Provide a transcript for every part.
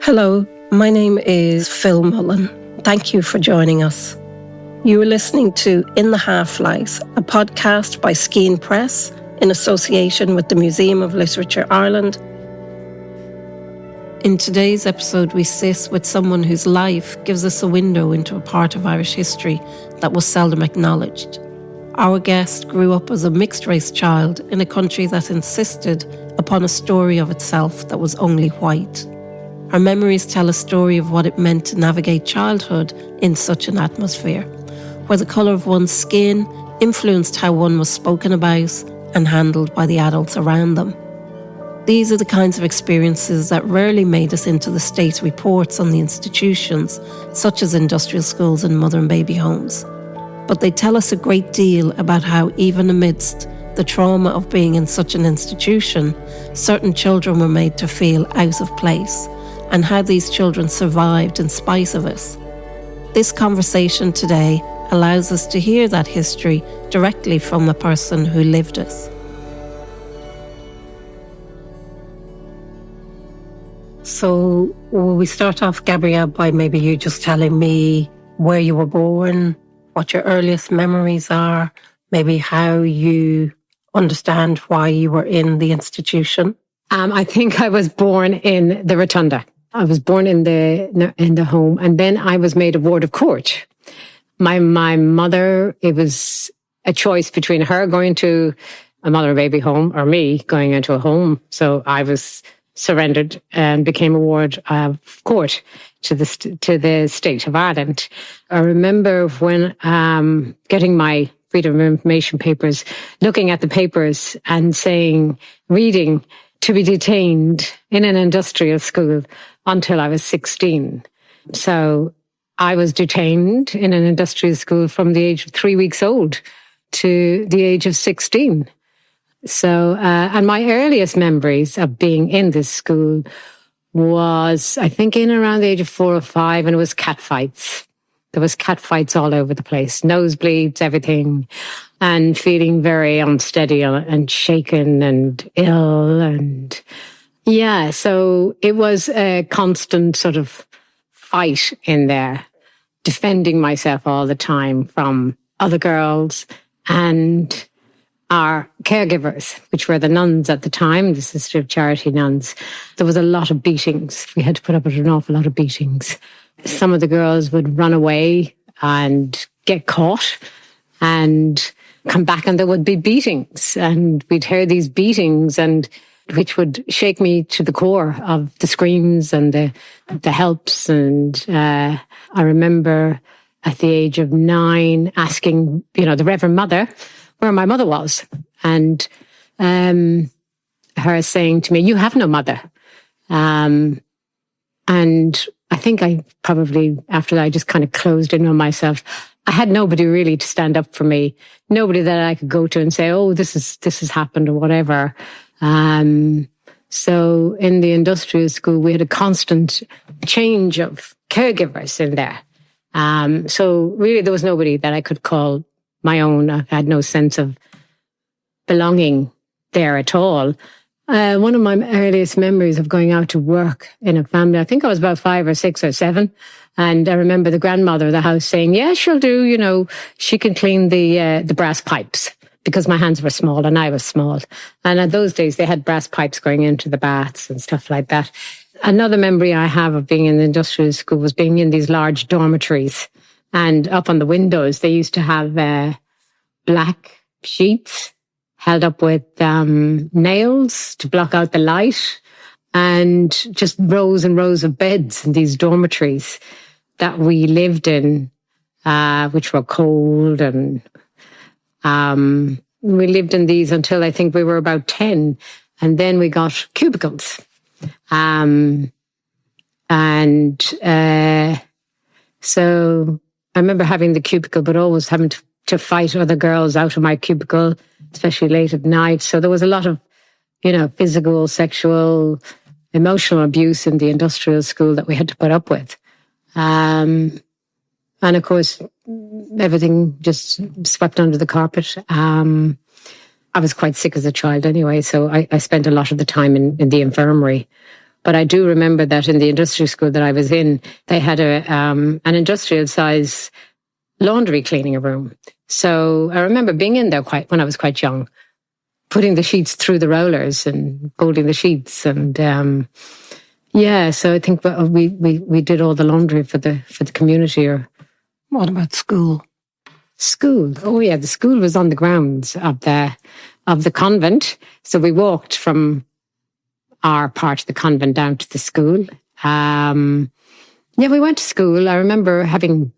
Hello, my name is Phil Mullen. Thank you for joining us. You are listening to In the Half-Light, a podcast by Skeen Press in association with the Museum of Literature Ireland. In today's episode, we sit with someone whose life gives us a window into a part of Irish history that was seldom acknowledged. Our guest grew up as a mixed-race child in a country that insisted upon a story of itself that was only white. Her memories tell a story of what it meant to navigate childhood in such an atmosphere, where the colour of one's skin influenced how one was spoken about and handled by the adults around them. These are the kinds of experiences that rarely made it into the state reports on the institutions, such as industrial schools and mother and baby homes. But they tell us a great deal about how, even amidst the trauma of being in such an institution, certain children were made to feel out of place, and how these children survived in spite of it. This conversation today allows us to hear that history directly from a person who lived it. So will we start off, Gabrielle, by maybe you just telling me where you were born, what your earliest memories are, maybe how you understand why you were in the institution? I think I was born in the Rotunda. I was born in the home, and then I was made a ward of court. My mother, it was a choice between her going to a mother and baby home or me going into a home. So I was surrendered and became a ward of court to the state of Ireland. I remember when getting my Freedom of Information papers, looking at the papers and reading to be detained in an industrial school until I was 16. So I was detained in an industrial school from the age of 3 weeks old to the age of 16. So, and my earliest memories of being in this school was, I think, in around the age of 4 or 5, and it was cat fights. There was cat fights all over the place, nosebleeds, everything, and feeling very unsteady and shaken and ill. And yeah, so it was a constant sort of fight in there, defending myself all the time from other girls and our caregivers, which were the nuns at the time, the Sister of Charity nuns. There was a lot of beatings. We had to put up with an awful lot of beatings. Some of the girls would run away and get caught and come back, and there would be beatings. And we'd hear these beatings, and which would shake me to the core of the screams and the helps. And I remember at the age of 9 asking, the Reverend Mother where my mother was, and her saying to me, "You have no mother." And I think I probably, after that, I just kind of closed in on myself. I had nobody really to stand up for me, nobody that I could go to and say, "Oh, this has happened," or whatever. So in the industrial school, we had a constant change of caregivers in there. So really there was nobody that I could call my own. I had no sense of belonging there at all. One of my earliest memories of going out to work in a family, I think I was about 5 or 6 or 7. And I remember the grandmother of the house saying, "Yeah, she'll do, she can clean the brass pipes," because my hands were small and I was small. And at those days, they had brass pipes going into the baths and stuff like that. Another memory I have of being in the industrial school was being in these large dormitories. And up on the windows, they used to have black sheets held up with nails to block out the light, and just rows and rows of beds in these dormitories that we lived in, which were cold. And we lived in these until I think we were about 10. And then we got cubicles. So I remember having the cubicle, but always having to fight other girls out of my cubicle, especially late at night. So there was a lot of, physical, sexual, emotional abuse in the industrial school that we had to put up with. And of course, everything just swept under the carpet. I was quite sick as a child anyway, so I spent a lot of the time in the infirmary. But I do remember that in the industrial school that I was in, they had an industrial size laundry cleaning room. So I remember being in there when I was quite young, putting the sheets through the rollers and folding the sheets. And so I think we did all the laundry for the community. Or what about school? School. Oh yeah, the school was on the grounds of the convent. So we walked from our part of the convent down to the school. We went to school. I remember having,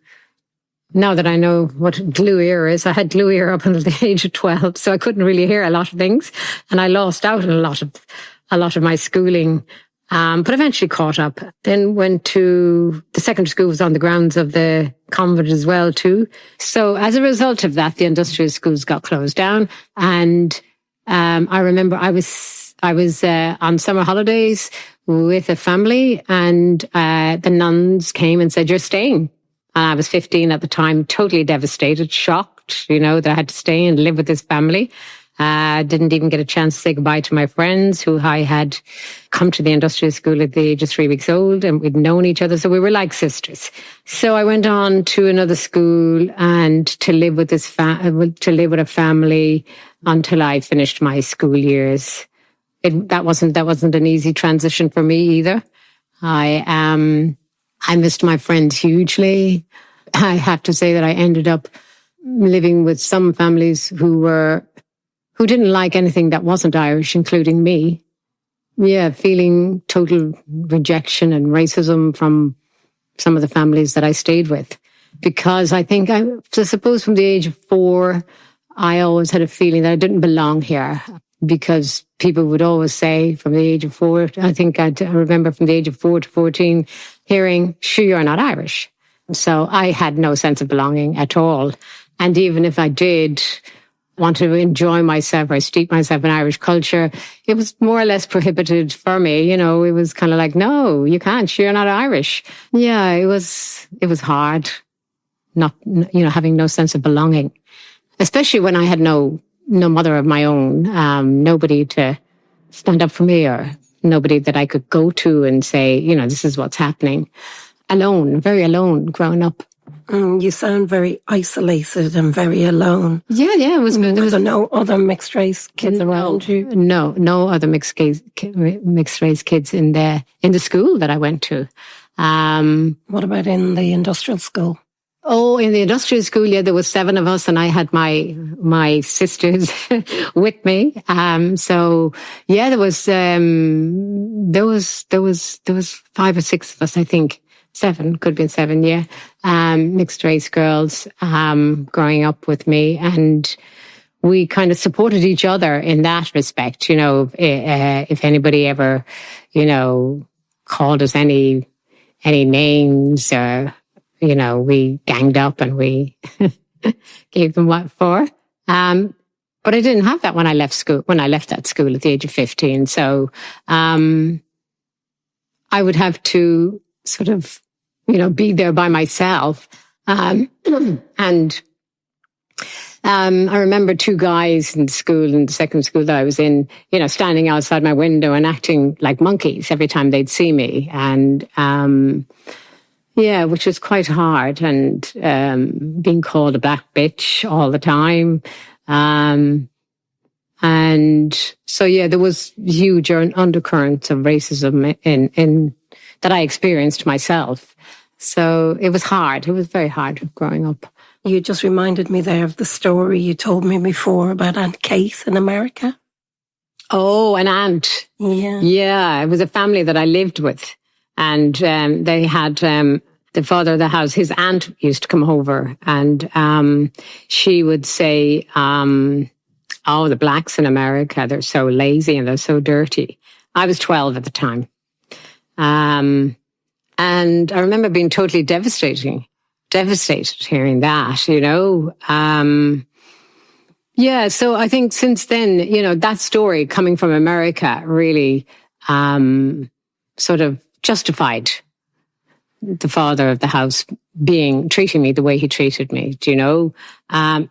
now that I know what glue ear is, I had glue ear up until the age of 12, so I couldn't really hear a lot of things, and I lost out on a lot of my schooling. But eventually caught up. Then went to the secondary school, was on the grounds of the convent as well too. So as a result of that, the industrial schools got closed down. And I remember I was on summer holidays with a family, and the nuns came and said, "You're staying." And I was 15 at the time, totally devastated, shocked, that I had to stay and live with this family. Didn't even get a chance to say goodbye to my friends who I had come to the industrial school at the age of 3 weeks old, and we'd known each other. So we were like sisters. So I went on to another school and to live with a family until I finished my school years. That wasn't an easy transition for me either. I missed my friends hugely. I have to say that I ended up living with some families who didn't like anything that wasn't Irish, including me. Yeah, feeling total rejection and racism from some of the families that I stayed with. Because I suppose from the age of 4, I always had a feeling that I didn't belong here. Because people would always say from the age of 4, I remember from the age of 4 to 14, hearing, "Sure, you're not Irish." So I had no sense of belonging at all. And even if I did want to enjoy myself or steep myself in Irish culture, it was more or less prohibited for me. It was kind of like, "No, you can't. You're not Irish." Yeah, it was hard, not, having no sense of belonging, especially when I had no mother of my own, nobody to stand up for me, or nobody that I could go to and say, this is what's happening. Alone, very alone growing up. You sound very isolated and very alone. Yeah. There was no other mixed race kids around you. No other mixed race kids in the school that I went to. What about in the industrial school? Oh, in the industrial school, yeah, there was 7 of us, and I had my sisters with me. So yeah, there was 5 or 6 of us, I think. 7, could be 7, yeah. Mixed race girls, growing up with me, and we kind of supported each other in that respect. If anybody ever, called us any names, we ganged up and we gave them what for. But I didn't have that when I left that school at the age of 15. So, I would have to sort of, be there by myself. And I remember 2 guys in the second school that I was in, standing outside my window and acting like monkeys every time they'd see me. And, which was quite hard, and being called a black bitch all the time. And so, there was huge undercurrents of racism in that I experienced myself. So it was hard. It was very hard growing up. You just reminded me there of the story you told me before about Aunt Kate in America. Oh, an aunt. Yeah. Yeah, it was a family that I lived with. And they had the father of the house, his aunt used to come over, and she would say, "Oh, the blacks in America, they're so lazy and they're so dirty." I was 12 at the time. And I remember being totally devastated hearing that, so I think since then, that story coming from America really sort of justified the father of the house treating me the way he treated me,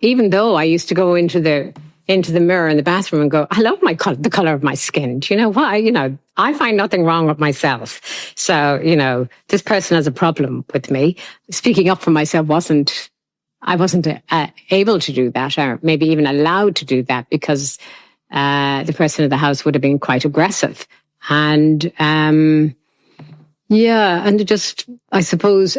even though I used to go into the into the mirror in the bathroom and go, I love the color of my skin. Do you know why? I find nothing wrong with myself. So, this person has a problem with me. Speaking up for myself I wasn't able to do that, or maybe even allowed to do that, because the person in the house would have been quite aggressive. And and it just, I suppose,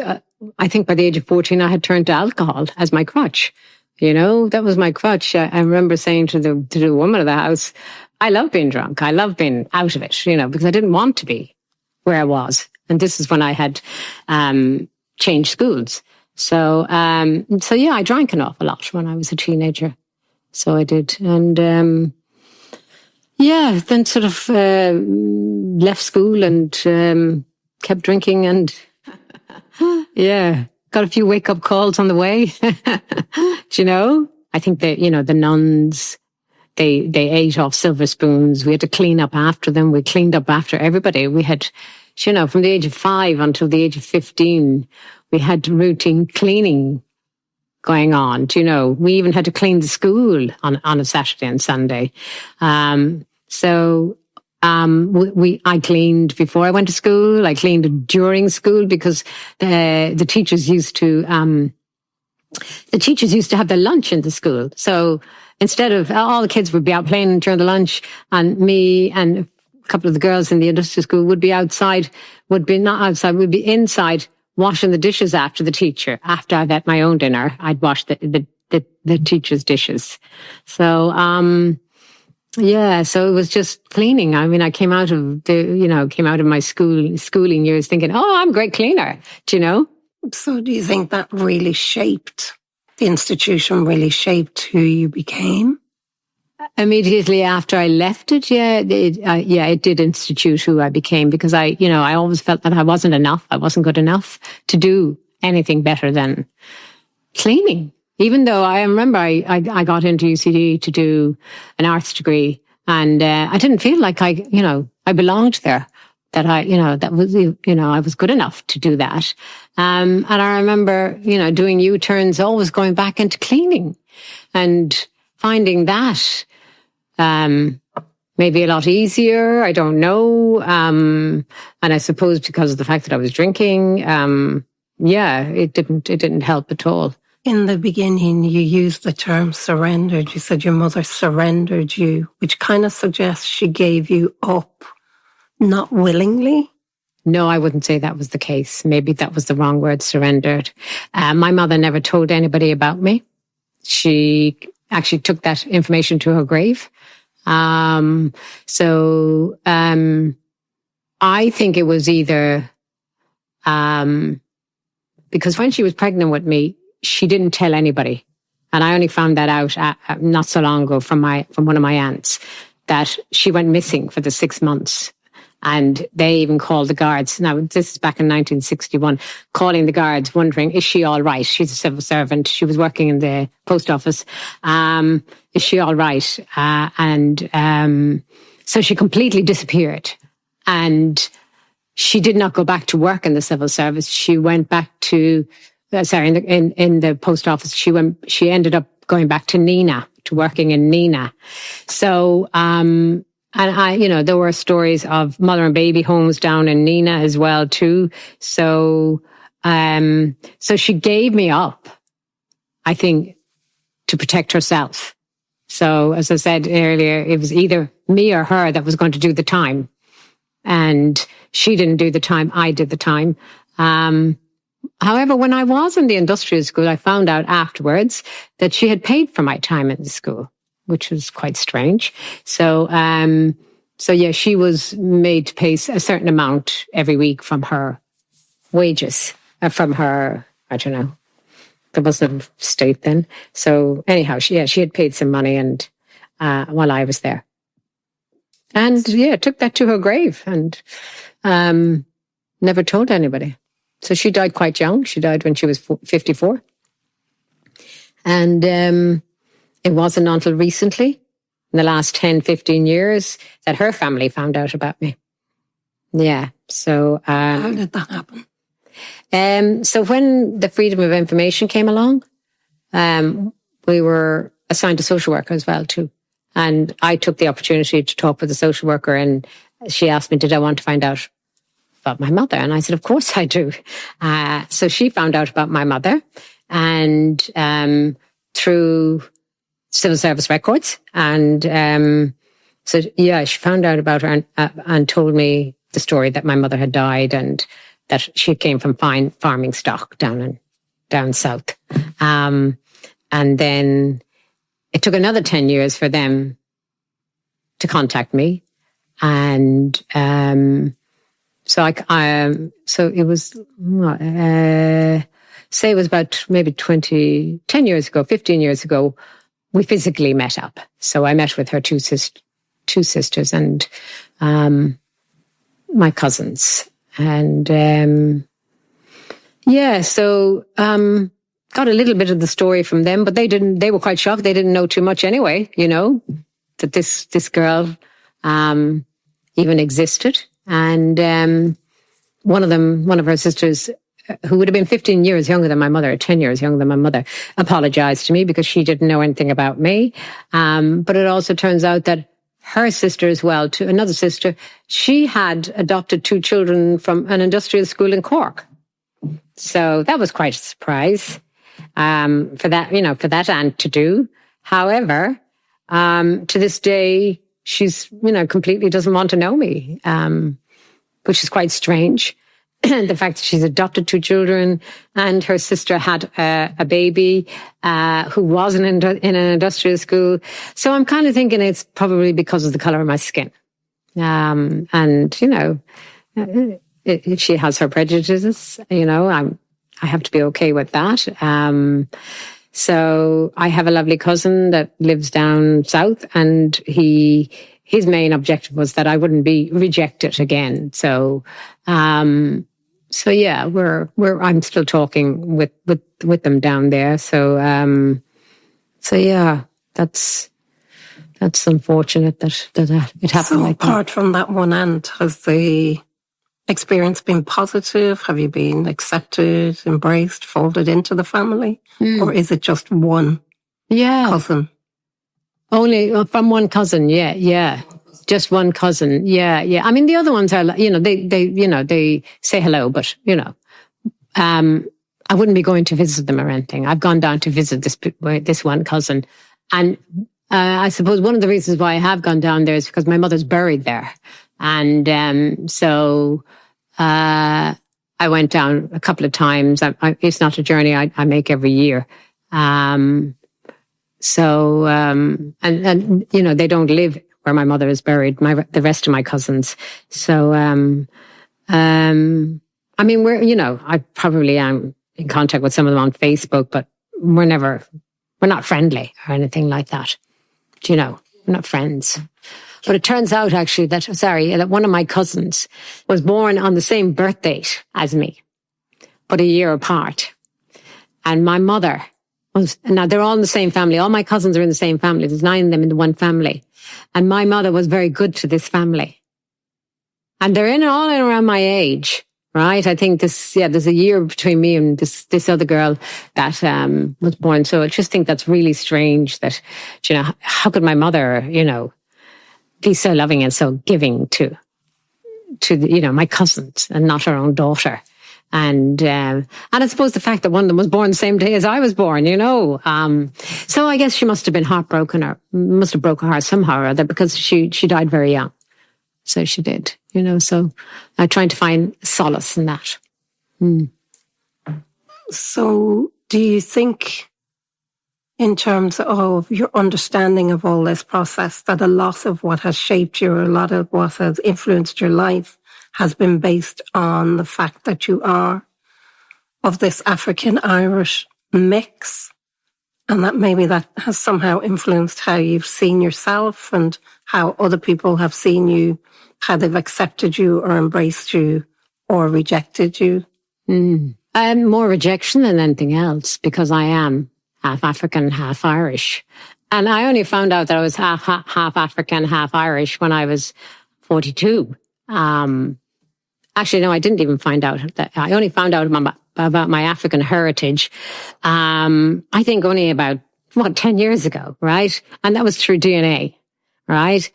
I think by the age of 14, I had turned to alcohol as my crutch. That was my crutch. I remember saying to the woman of the house, I love being drunk. I love being out of it, because I didn't want to be where I was. And this is when I had changed schools. So I drank an awful lot when I was a teenager. So I did. And then sort of left school and kept drinking and got a few wake-up calls on the way. I think that, the nuns, they ate off silver spoons. We had to clean up after them. We cleaned up after everybody. We had, from the age of 5 until the age of 15, we had routine cleaning going on. We even had to clean the school on a Saturday and Sunday. I cleaned before I went to school. I cleaned during school because the teachers used to have their lunch in the school. So instead of all the kids would be out playing during the lunch, and me and a couple of the girls in the industrial school would be inside washing the dishes after the teacher. After I've had my own dinner, I'd wash the teacher's dishes. So, so it was just cleaning. I mean, I came out of my schooling years thinking, oh, I'm a great cleaner, So do you think that really the institution really shaped who you became? Immediately after I left it, it did institute who I became, because I always felt that I wasn't enough. I wasn't good enough to do anything better than cleaning. Even though I remember I got into UCD to do an arts degree, and I didn't feel like I belonged there. That I was good enough to do that. And I remember, doing U-turns, always going back into cleaning and finding that maybe a lot easier. I don't know. And I suppose because of the fact that I was drinking, it didn't help at all. In the beginning, you used the term surrendered. You said your mother surrendered you, which kind of suggests she gave you up. Not willingly? No, I wouldn't say that was the case. Maybe that was the wrong word, surrendered. My mother never told anybody about me. She actually took that information to her grave. I think it was either because when she was pregnant with me, she didn't tell anybody. And I only found that out not so long ago from one of my aunts, that she went missing for the 6 months. And they even called the guards. Now, this is back in 1961, calling the guards, wondering, is she all right? She's a civil servant. She was working in the post office. Is she all right? So she completely disappeared. And she did not go back to work in the civil service. She went back to, in the post office. She ended up going back to Nina, to working in Nina. So, and there were stories of mother and baby homes down in Nina as well too. So she gave me up, I think, to protect herself. So as I said earlier, it was either me or her that was going to do the time. And she didn't do the time, I did the time. However, when I was in the industrial school, I found out afterwards that she had paid for my time in the school, which was quite strange. So she was made to pay a certain amount every week from her wages, from her, I don't know, there wasn't a state then. So anyhow, she had paid some money and while I was there. And took that to her grave and never told anybody. So she died quite young. She died when she was 54. And it wasn't until recently, in the last 10, 15 years, that her family found out about me. Yeah. So how did that happen? So when the Freedom of Information came along, we were assigned a social worker as well too. And I took the opportunity to talk with a social worker, and she asked me, did I want to find out about my mother? And I said, of course I do. So she found out about my mother, and through civil service records. And so, yeah, she found out about her and told me the story that my mother had died and that she came from fine farming stock down south. And then it took another 10 years for them to contact me. And so it was, say it was about maybe 10 years ago, 15 years ago, we physically met up. So I met with her two sisters and my cousins. And so got a little bit of the story from them, but they were quite shocked. They didn't know too much anyway, that this girl even existed. And one of her sisters, who would have been 15 years younger than my mother, 10 years younger than my mother, apologized to me because she didn't know anything about me. But it also turns out that her sister as well, to another sister, she had adopted 2 children from an industrial school in Cork. So that was quite a surprise for that aunt to do. However, to this day, she's, completely doesn't want to know me, which is quite strange. The fact that she's adopted 2 children and her sister had a baby who was in an industrial school. So I'm kind of thinking it's probably because of the color of my skin. If she has her prejudices, I have to be okay with that. So I have a lovely cousin that lives down south, and his main objective was that I wouldn't be rejected again. So, yeah, I'm still talking with them down there. So yeah, that's unfortunate that it happened so like that. Apart from that one aunt, has the experience been positive? Have you been accepted, embraced, folded into the family? Or is it just one cousin? Only from one cousin, yeah. Just one cousin, yeah. I mean, the other ones are, they say hello, but, I wouldn't be going to visit them or anything. I've gone down to visit this one cousin. And I suppose one of the reasons why I have gone down there is because my mother's buried there. And so I went down a couple of times. It's not a journey I make every year. So, they don't live where my mother is buried, the rest of my cousins. So, I mean, I probably am in contact with some of them on Facebook, but we're not friendly or anything like that. We're not friends. But it turns out actually that one of my cousins was born on the same birth date as me, but a year apart. And my mother now they're all in the same family. All my cousins are in the same family. There's 9 of them in the one family. And my mother was very good to this family. And they're all in around my age, right? I think there's a year between me and this other girl that was born. So I just think that's really strange that, how could my mother, be so loving and so giving to my cousins and not her own daughter. And I suppose the fact that one of them was born the same day as I was born, so I guess she must have been heartbroken or must have broken her heart somehow or other because she died very young. So she did, so I'm trying to find solace in that. So do you think, in terms of your understanding of all this process, that a lot of what has shaped you or a lot of what has influenced your life has been based on the fact that you are of this African-Irish mix, and that maybe that has somehow influenced how you've seen yourself and how other people have seen you, how they've accepted you or embraced you or rejected you? More rejection than anything else, because I am half African, half Irish. And I only found out that I was half African, half Irish when I was 42. Actually, no, I didn't even find out that. I only found out about my African heritage, I think only about, 10 years ago, right? And that was through DNA. right?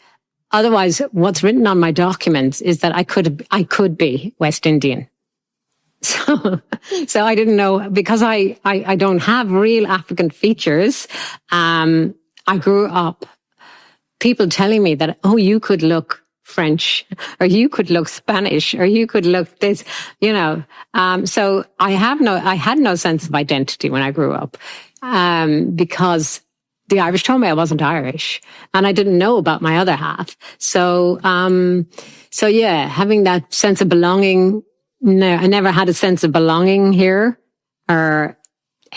Otherwise, what's written on my documents is that I could be West Indian. So I didn't know, because I don't have real African features. I grew up people telling me that, oh, you could look French, or you could look Spanish, or you could look this, so I had no sense of identity when I grew up, because the Irish told me I wasn't Irish, and I didn't know about my other half. So yeah, having that sense of belonging. No, I never had a sense of belonging here or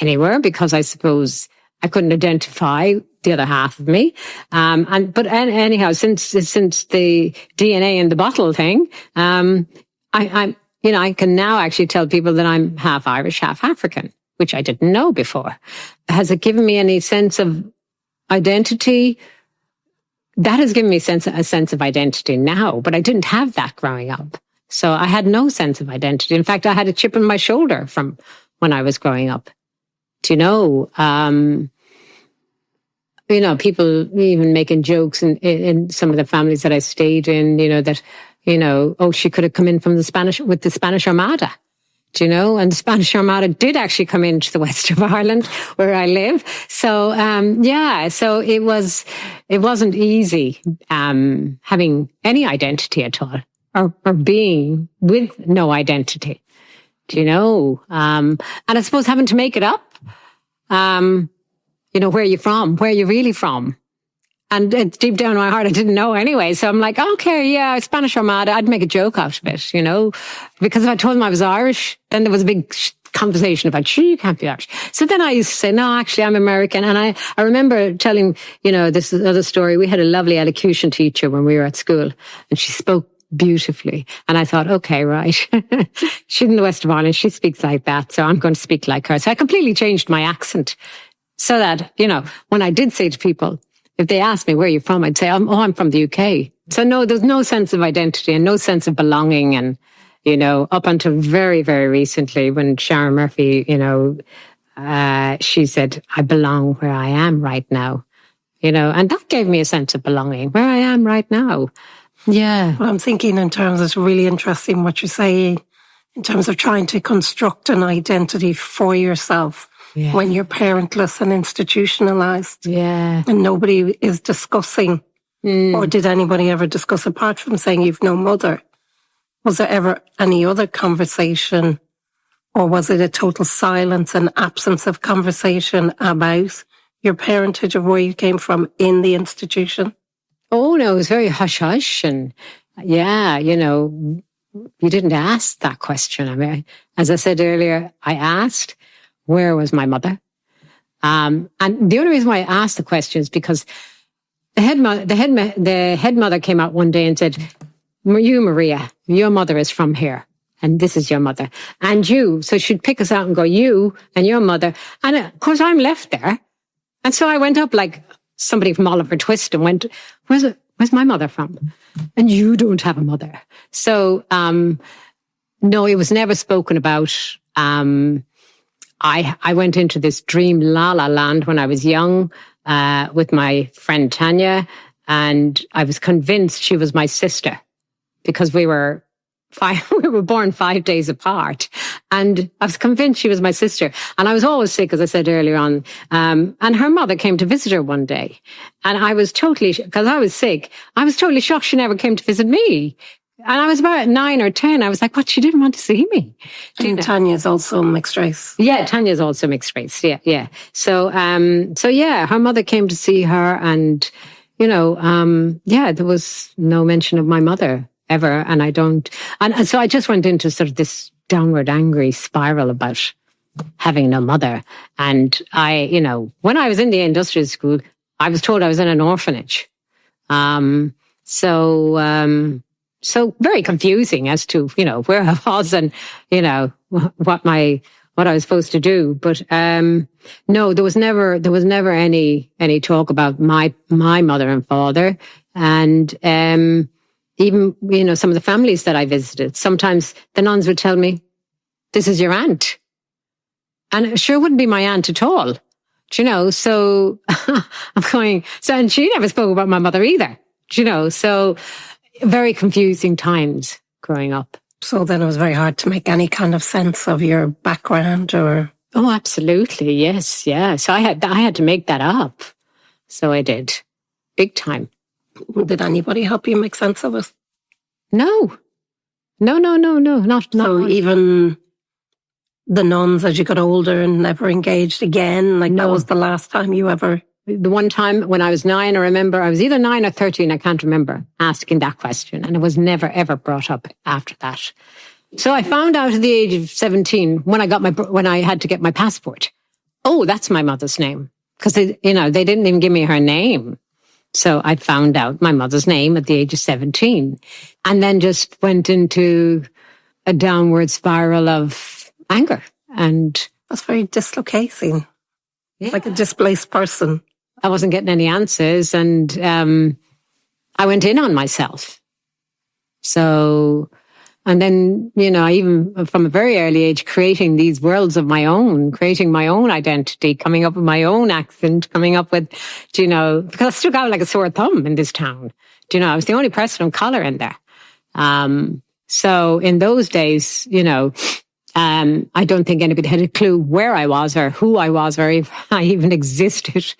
anywhere, because I suppose I couldn't identify the other half of me. But anyhow, since the DNA in the bottle thing, I can now actually tell people that I'm half Irish, half African, which I didn't know before. Has it given me any sense of identity? That has given me a sense of identity now, but I didn't have that growing up. So I had no sense of identity. In fact, I had a chip on my shoulder from when I was growing up. People even making jokes in some of the families that I stayed in, that, oh, she could have come in from the Spanish Armada, and the Spanish Armada did actually come into the west of Ireland where I live. So, so it wasn't easy, having any identity at all. Or being with no identity, and I suppose having to make it up, where you're from, where you're really from. And it's deep down in my heart, I didn't know anyway. So I'm like, okay, yeah, Spanish Armada, I'd make a joke out of it, because if I told them I was Irish, then there was a big conversation about, sure, you can't be Irish. So then I used to say, no, actually, I'm American. And I remember telling, this other story. We had a lovely elocution teacher when we were at school, and she spoke beautifully. And I thought, okay, right. She's in the west of Ireland. She speaks like that. So I'm going to speak like her. So I completely changed my accent so that, when I did say to people, if they asked me, where are you from? I'd say, I'm from the UK. So no, there's no sense of identity and no sense of belonging. And, up until very, very recently when Sharon Murphy, she said, I belong where I am right now, and that gave me a sense of belonging where I am right now. Yeah. Well, I'm thinking in terms, it's really interesting what you're saying in terms of trying to construct an identity for yourself when you're parentless and institutionalized. Yeah. And nobody is discussing, or did anybody ever discuss, apart from saying you've no mother? Was there ever any other conversation, or was it a total silence and absence of conversation about your parentage, of where you came from in the institution? Oh, no, it was very hush-hush. And yeah, you didn't ask that question. I mean, as I said earlier, I asked, where was my mother? And the only reason why I asked the question is because the head mother came out one day and said, you, Maria, your mother is from here. And this is your mother. And you. So she'd pick us out and go, you and your mother. And of course, I'm left there. And so I went up like somebody from Oliver Twist and went, where's my mother from? And you don't have a mother. So, no, it was never spoken about. I went into this dream la la land when I was young, with my friend Tanya, and I was convinced she was my sister because we were born 5 days apart. And I was convinced she was my sister. And I was always sick, as I said earlier on. And her mother came to visit her one day. And I was because I was sick, I was totally shocked she never came to visit me. And I was about 9 or 10. I was like, what? She didn't want to see me. And Tanya's also mixed race. Yeah, Tanya's also mixed race. Yeah. So yeah, her mother came to see her, and, there was no mention of my mother ever. And so I just went into sort of this downward angry spiral about having no mother. And when I was in the industrial school, I was told I was in an orphanage. So very confusing as to, where I was and, what I was supposed to do. But, no, there was never any talk about my mother and father. And, even, some of the families that I visited, sometimes the nuns would tell me, this is your aunt. And it sure wouldn't be my aunt at all. So I'm going, and she never spoke about my mother either. So very confusing times growing up. So then it was very hard to make any kind of sense of your background or... Oh, absolutely. Yes. Yeah. So I had to make that up. So I did. Big time. Did anybody help you make sense of it? No. Not so even the nuns as you got older and never engaged again, like that was the last time you ever... The one time when I was 9, I remember I was either 9 or 13, I can't remember, asking that question. And it was never, ever brought up after that. So I found out at the age of 17 when I had to get my passport. Oh, that's my mother's name. Because they didn't even give me her name. So I found out my mother's name at the age of 17 and then just went into a downward spiral of anger. And that's very dislocating. Yeah. Like a displaced person. I wasn't getting any answers and I went in on myself. So, and then, I even from a very early age, creating these worlds of my own, creating my own identity, coming up with my own accent, coming up with, because I still got like a sore thumb in this town. I was the only person of color in there. So in those days, I don't think anybody had a clue where I was or who I was or if I even existed,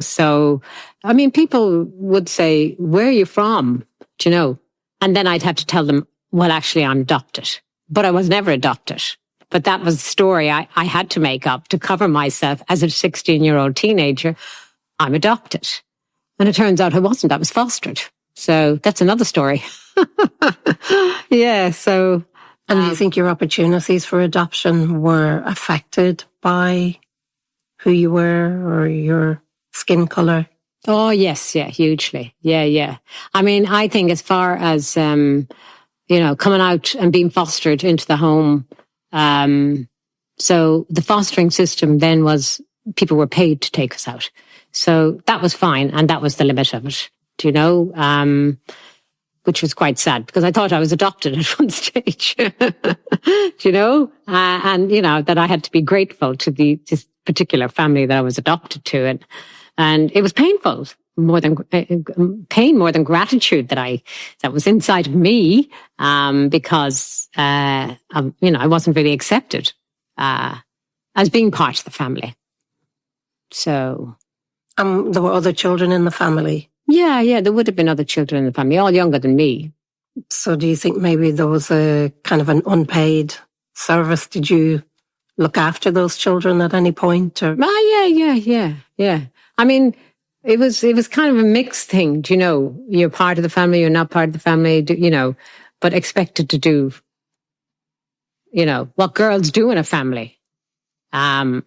So, I mean, people would say, where are you from? And then I'd have to tell them, well, actually, I'm adopted. But I was never adopted. But that was the story I had to make up to cover myself as a 16-year-old teenager. I'm adopted. And it turns out I wasn't. I was fostered. So that's another story. Yeah, so... And do you think your opportunities for adoption were affected by who you were or your skin color? Oh, yes. Yeah, hugely. Yeah. I mean, I think as far as, coming out and being fostered into the home. So the fostering system then was people were paid to take us out. So that was fine. And that was the limit of it, which was quite sad because I thought I was adopted at one stage, and, that I had to be grateful to this particular family that I was adopted to. And it was painful, more than gratitude that was inside of me, because, I wasn't really accepted, as being part of the family. So. There were other children in the family. Yeah, there would have been other children in the family, all younger than me. So do you think maybe there was a kind of an unpaid service? Did you look after those children at any point? Or? Yeah. I mean, it was kind of a mixed thing, you're part of the family, you're not part of the family, but expected to do, what girls do in a family, kind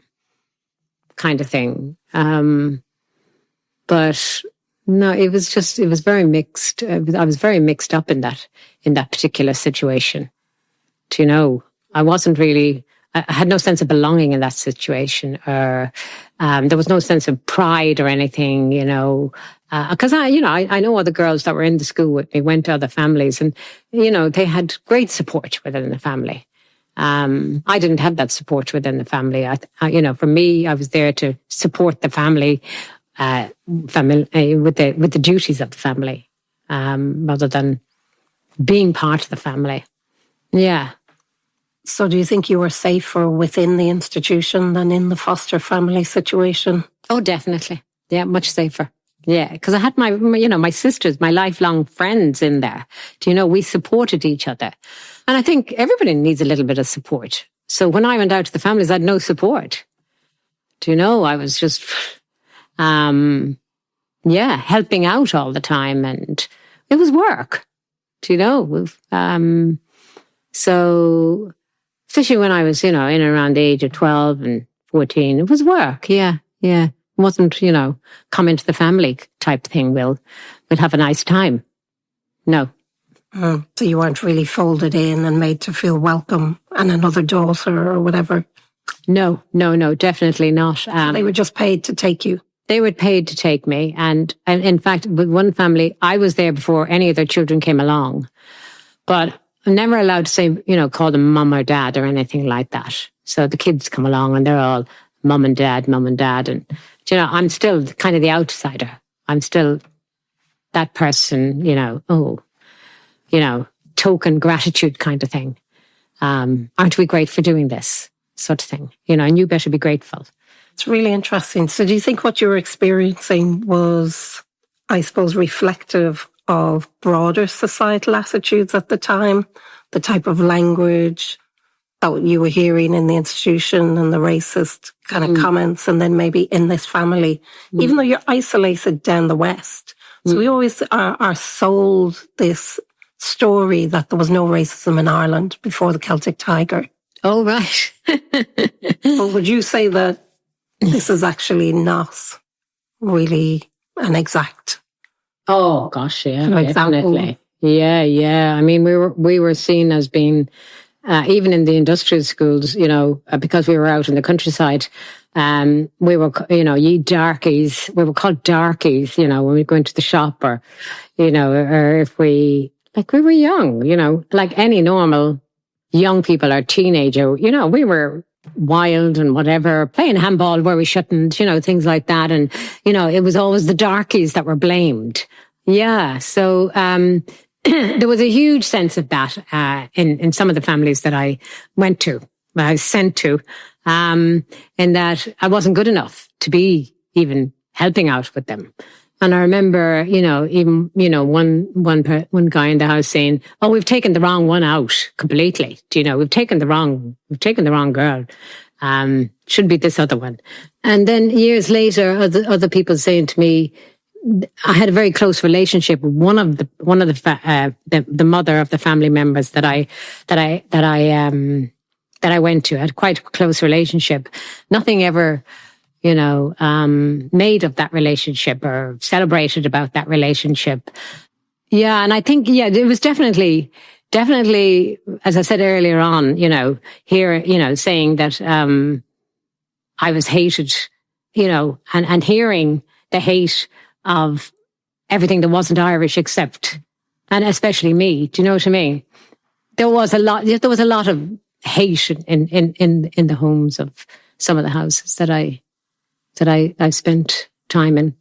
of thing. But no, it was very mixed. I was very mixed up in that particular situation. I wasn't really, I had no sense of belonging in that situation, or there was no sense of pride or anything, because I know other girls that were in the school with me went to other families, and they had great support within the family. I didn't have that support within the family. For me, I was there to support the family. With the duties of the family, rather than being part of the family. Yeah. So do you think you were safer within the institution than in the foster family situation? Oh, definitely. Yeah, much safer. Yeah, because I had my sisters, my lifelong friends in there. We supported each other. And I think everybody needs a little bit of support. So when I went out to the families, I had no support. I was just... helping out all the time, and it was work, so especially when I was, in and around the age of 12 and 14, it was work. Yeah. It wasn't, come into the family type thing. We'll have a nice time. No. So you weren't really folded in and made to feel welcome and another daughter or whatever? No, definitely not. They were just paid to take you? They were paid to take me. And in fact, with one family, I was there before any of their children came along. But I'm never allowed to say, call them mum or dad or anything like that. So the kids come along and they're all mum and dad. And, I'm still kind of the outsider. I'm still that person, token gratitude kind of thing. Aren't we great for doing this sort of thing? And you better be grateful. It's really interesting. So do you think what you were experiencing was, I suppose, reflective of broader societal attitudes at the time, the type of language that you were hearing in the institution and the racist kind of comments, and then maybe in this family, even though you're isolated down the West? So we always are sold this story that there was no racism in Ireland before the Celtic Tiger. Oh, right. But would you say that this is actually not really an exact? Oh gosh, yeah, example? definitely. Yeah. I mean, we were seen as being, even in the industrial schools, because we were out in the countryside, we were, ye darkies. We were called darkies, when we go into the shop, or if we were young, like any normal young people or teenager, we were wild and whatever, playing handball where we shouldn't, things like that. And, it was always the darkies that were blamed. Yeah. So, there was a huge sense of that, in some of the families that I went to, I was sent to, in that I wasn't good enough to be even helping out with them. And I remember, even, one guy in the house saying, "Oh, we've taken the wrong one out completely. We've taken the wrong girl. Should be this other one." And then years later, other people saying to me, I had a very close relationship with one of the mother of the family members that I went to. I had quite a close relationship. Nothing ever, made of that relationship or celebrated about that relationship. Yeah. And I think, it was definitely, as I said earlier on, here, saying that, I was hated, and hearing the hate of everything that wasn't Irish except, and especially me. Do you know what I mean? There was a lot of hate in the homes of some of the houses that I spent time in.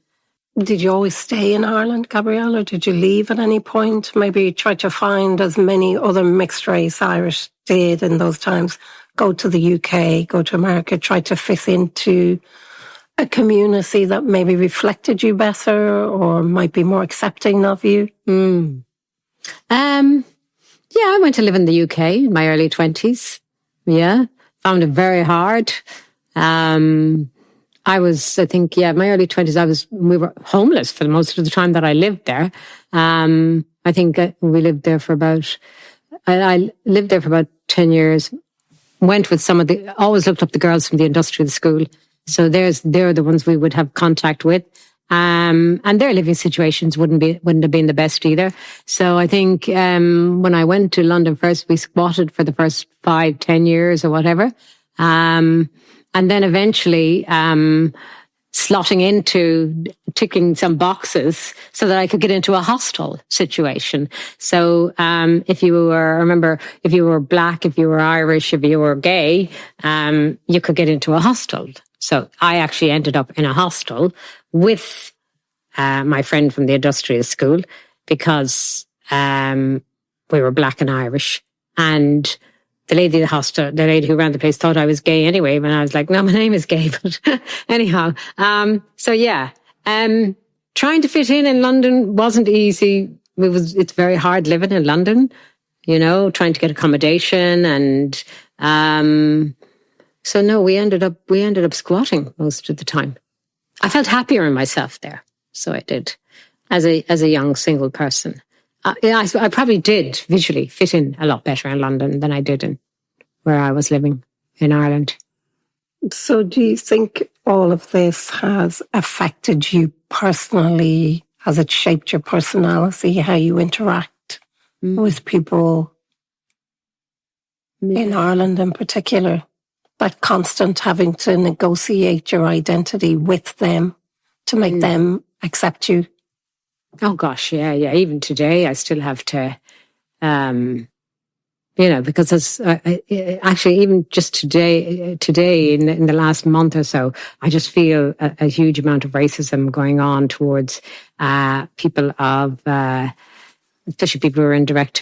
Did you always stay in Ireland, Gabrielle, or did you leave at any point? Maybe try to find, as many other mixed race Irish did in those times, go to the UK, go to America, try to fit into a community that maybe reflected you better or might be more accepting of you? Yeah, I went to live in the UK in my early 20s. Yeah, found it very hard. I think, my early 20s, we were homeless for most of the time that I lived there. I think we lived there for I lived there for about 10 years. Went with always looked up the girls from the industrial school. So they're the ones we would have contact with. And their living situations wouldn't have been the best either. So I think, when I went to London first, we squatted for the first 5-10 years or whatever. And then eventually, slotting into ticking some boxes so that I could get into a hostel situation. So, if you were black, if you were Irish, if you were gay, you could get into a hostel. So I actually ended up in a hostel with my friend from the industrial school because we were black and Irish. And the lady at the hostel, the lady who ran the place, thought I was gay anyway. And I was like, no, my name is gay. But anyhow, trying to fit in London wasn't easy. It's very hard living in London, trying to get accommodation and so no, we ended up squatting most of the time. I felt happier in myself there. So I did as a young single person. I probably did visually fit in a lot better in London than I did in where I was living in Ireland. So do you think all of this has affected you personally? Has it shaped your personality, how you interact with people in Ireland in particular? That constant having to negotiate your identity with them to make them accept you. Oh gosh, yeah. Even today, I still have to because actually even just today in the last month or so, I just feel a huge amount of racism going on towards people of, especially people who are in direct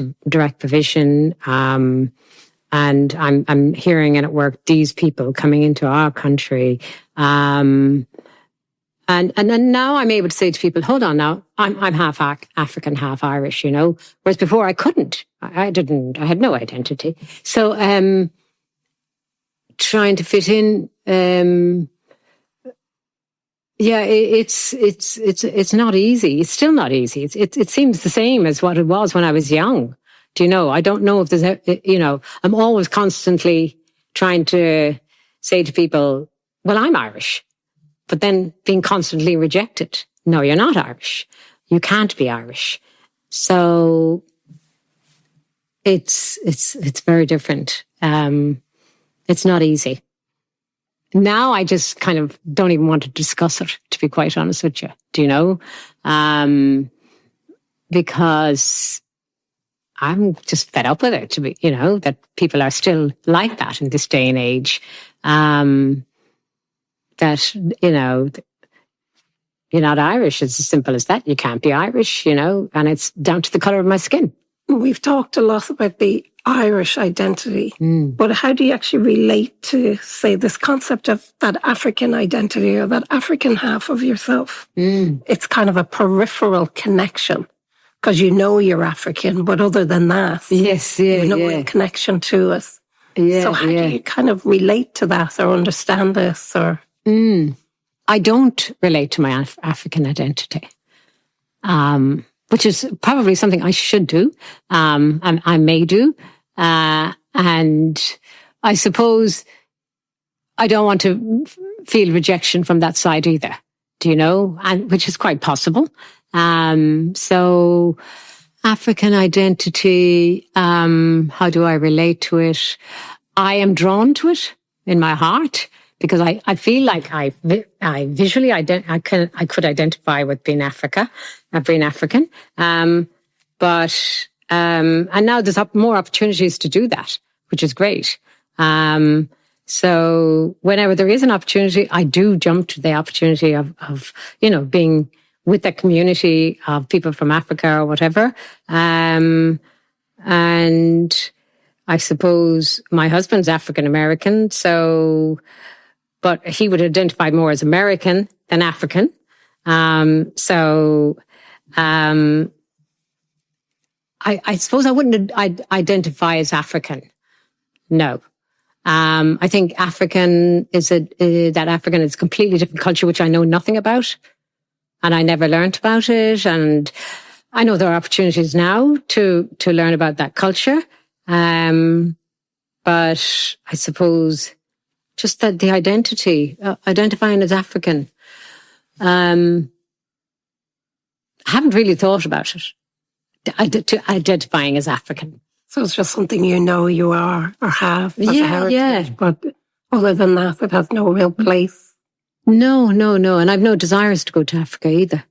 provision. And I'm hearing it at work, these people coming into our country. And then now I'm able to say to people, hold on now, I'm half African, half Irish, whereas before I couldn't. I had no identity. So, trying to fit in, it's not easy. It's still not easy. It seems the same as what it was when I was young. I don't know if there's, I'm always constantly trying to say to people, well, I'm Irish. But then being constantly rejected. No, you're not Irish. You can't be Irish. So it's very different. It's not easy. Now I just kind of don't even want to discuss it, to be quite honest with you. Because I'm just fed up with it, that people are still like that in this day and age. That, you're not Irish. It's as simple as that. You can't be Irish, and it's down to the colour of my skin. We've talked a lot about the Irish identity, but how do you actually relate to, say, this concept of that African identity or that African half of yourself? It's kind of a peripheral connection because you're African, but other than that, real connection to it. So how do you kind of relate to that or understand this or... I don't relate to my African identity, which is probably something I should do. I may do. And I suppose I don't want to feel rejection from that side either, and which is quite possible. So African identity, how do I relate to it? I am drawn to it in my heart. Because I feel like I visually I could identify with being African, but and now there's more opportunities to do that, which is great. So whenever there is an opportunity, I do jump to the opportunity of being with that community of people from Africa or whatever, and I suppose my husband's African American, so. But he would identify more as American than African. I suppose I wouldn't identify as African. No. I think African is African is a completely different culture, which I know nothing about. And I never learned about it. And I know there are opportunities now to learn about that culture. But I suppose just that the identity, identifying as African. I haven't really thought about it, to identifying as African. So it's just something you are or have as a heritage, but other than that, it has no real place. No. And I've no desires to go to Africa either.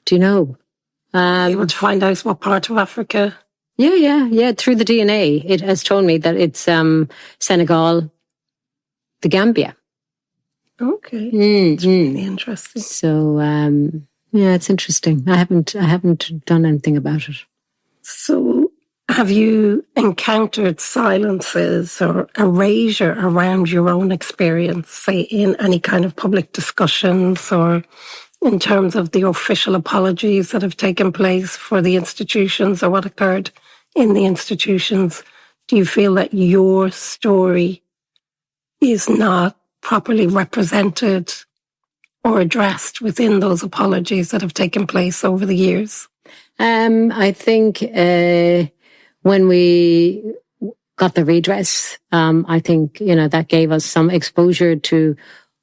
Do you know? You want to find out what part of Africa? Yeah. Through the DNA, it has told me that it's Senegal, the Gambia. Okay. It's really interesting. So, it's interesting. I haven't done anything about it. So, have you encountered silences or erasure around your own experience, say in any kind of public discussions or in terms of the official apologies that have taken place for the institutions or what occurred in the institutions? Do you feel that your story is not properly represented or addressed within those apologies that have taken place over the years? I think when we got the redress, I think, that gave us some exposure to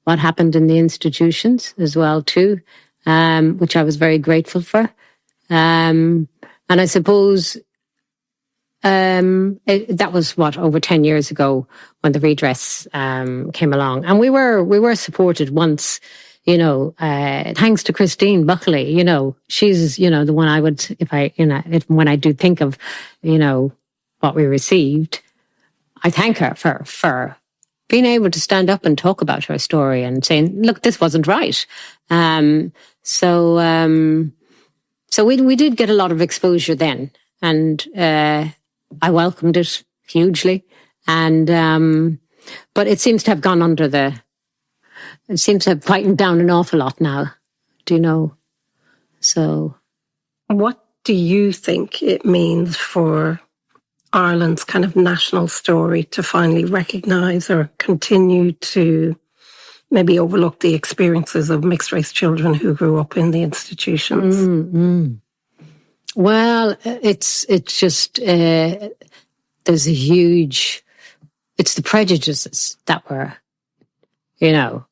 what happened in the institutions as well too, which I was very grateful for. And I suppose that was over 10 years ago when the redress came along, and we were supported once, thanks to Christine Buckley. She's the one I would, when I do think of, what we received, I thank her for being able to stand up and talk about her story and saying, look, this wasn't right. So we did get a lot of exposure then, and I welcomed it hugely. And but it seems to have gone it seems to have frightened down an awful lot now, do you know? So, what do you think it means for Ireland's kind of national story to finally recognise or continue to maybe overlook the experiences of mixed race children who grew up in the institutions? Mm-hmm. Well, it's just there's a huge. It's the prejudices that were, you know,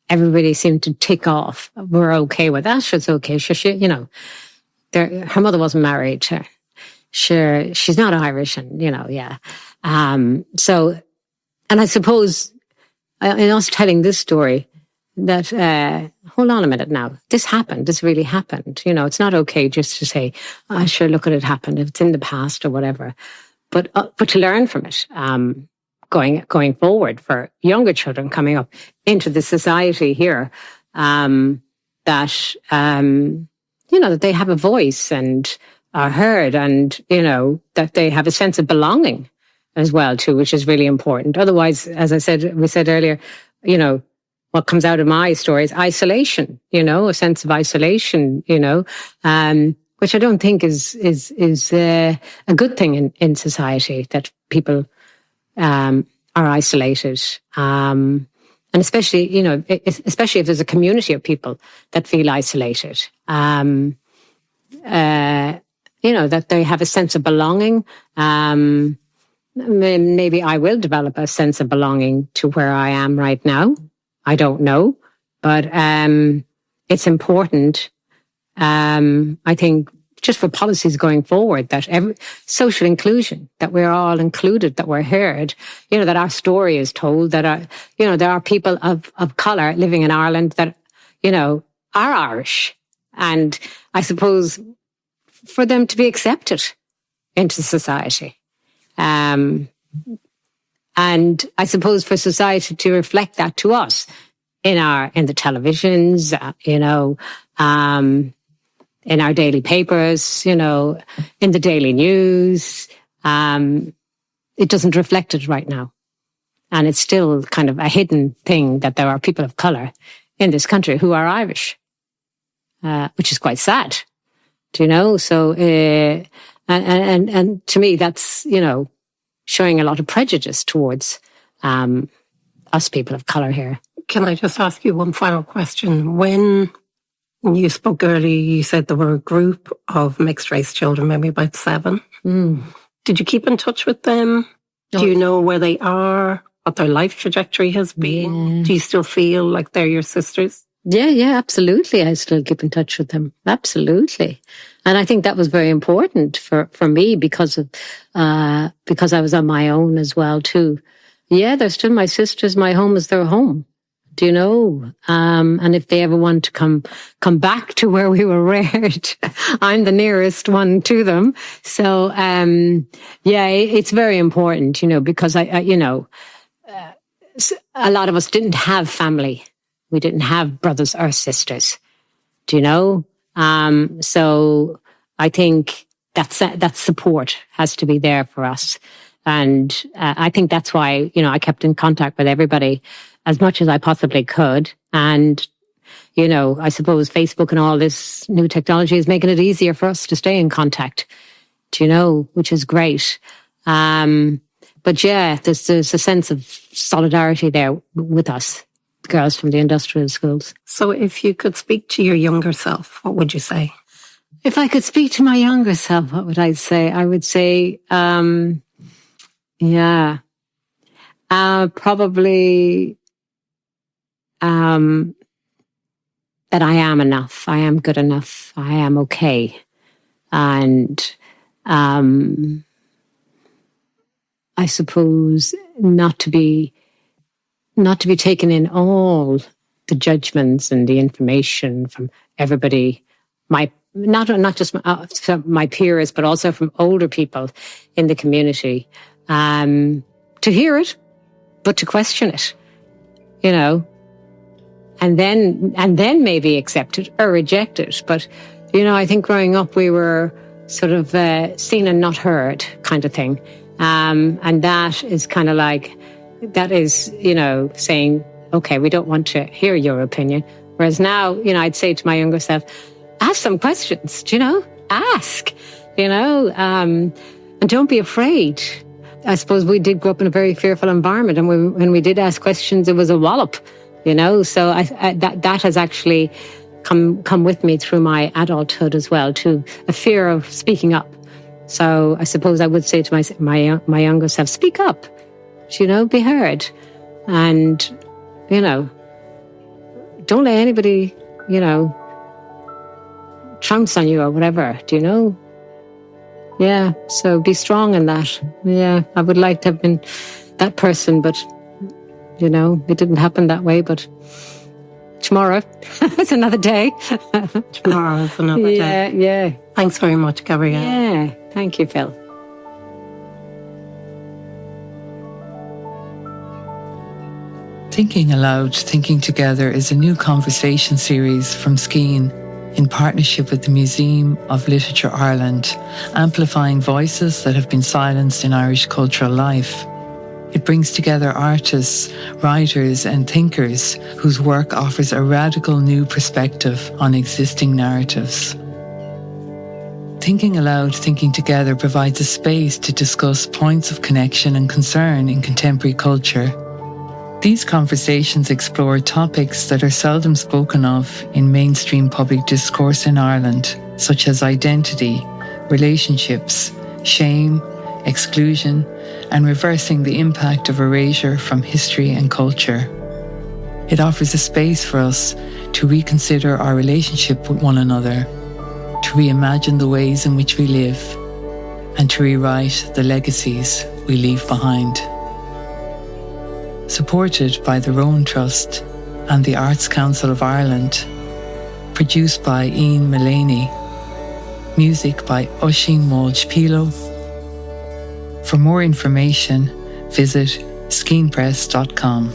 everybody seemed to tick off. We're okay with that. It's okay. You know, her mother wasn't married. Sure, she's not Irish, and you know, yeah. So, and I suppose in us telling this story, that hold on a minute now, this happened. This really happened. You know, it's not okay just to say, "Oh, sure, look at it happened. It's in the past or whatever," but to learn from it. Going forward for younger children coming up into the society here, that you know, that they have a voice and are heard, and you know, that they have a sense of belonging as well too, which is really important. Otherwise, as we said earlier, you know, what comes out of my story is isolation. You know, a sense of isolation. You know, which I don't think is a good thing in society, that people are isolated, and especially, you know, especially if there's a community of people that feel isolated, you know, that they have a sense of belonging. Maybe I will develop a sense of belonging to where I am right now. I don't know, but it's important. I think, just for policies going forward, that social inclusion, that we're all included, that we're heard, you know, that our story is told, that you know, there are people of colour living in Ireland that, you know, are Irish. And I suppose for them to be accepted into society. And I suppose for society to reflect that to us in the televisions, you know, in our daily papers, you know, in the daily news. It doesn't reflect it right now. And it's still kind of a hidden thing that there are people of colour in this country who are Irish, which is quite sad, do you know? So, and to me, that's, you know, showing a lot of prejudice towards us people of colour here. Can I just ask you one final question? When you spoke earlier, you said there were a group of mixed race children, maybe about 7. Did you keep in touch with them? Do you know where they are, what their life trajectory has been? Do you still feel like they're your sisters? Yeah, absolutely. I still keep in touch with them. Absolutely. And I think that was very important for me because I was on my own as well too. Yeah, they're still my sisters. My home is their home. Do you know? And if they ever want to come back to where we were reared, I'm the nearest one to them. So, yeah, it's very important, you know, because I you know, a lot of us didn't have family. We didn't have brothers or sisters. Do you know? So I think that support has to be there for us. And I think that's why, you know, I kept in contact with everybody as much as I possibly could. And, you know, I suppose Facebook and all this new technology is making it easier for us to stay in contact, do you know, which is great. But yeah, there's a sense of solidarity there with us, the girls from the industrial schools. So if you could speak to your younger self, what would you say? If I could speak to my younger self, what would I say? I would say, probably that I am enough. I am good enough. I am okay. And I suppose not to be taken in all the judgments and the information from everybody, my not just from my peers, but also from older people in the community, to hear it, but to question it, you know, and then maybe accept it or reject it. But, you know, I think growing up, we were sort of seen and not heard kind of thing. And that is kind of like, that is, you know, saying, okay, we don't want to hear your opinion. Whereas now, you know, I'd say to my younger self, ask some questions, do you know, ask, you know, and don't be afraid. I suppose we did grow up in a very fearful environment, and when we did ask questions, it was a wallop, you know. So that has actually come with me through my adulthood as well, to a fear of speaking up. So I suppose I would say to my younger self, speak up, you know, be heard, and, you know, don't let anybody, you know, trounce on you or whatever, do you know? Yeah, so be strong in that. Yeah, I would like to have been that person, but, you know, it didn't happen that way. But tomorrow is another day. Tomorrow is another day. Yeah. Thanks very much, Gabrielle. Yeah, thank you, Phil. Thinking Aloud, Thinking Together is a new conversation series from Skeen in partnership with the Museum of Literature Ireland, amplifying voices that have been silenced in Irish cultural life. It brings together artists, writers and thinkers whose work offers a radical new perspective on existing narratives. Thinking Aloud, Thinking Together provides a space to discuss points of connection and concern in contemporary culture. These conversations explore topics that are seldom spoken of in mainstream public discourse in Ireland, such as identity, relationships, shame, exclusion, and reversing the impact of erasure from history and culture. It offers a space for us to reconsider our relationship with one another, to reimagine the ways in which we live, and to rewrite the legacies we leave behind. Supported by the Rowan Trust and the Arts Council of Ireland. Produced by Ian Mullaney. Music by Oisín Walsh Pilo. For more information, visit skeenpress.com.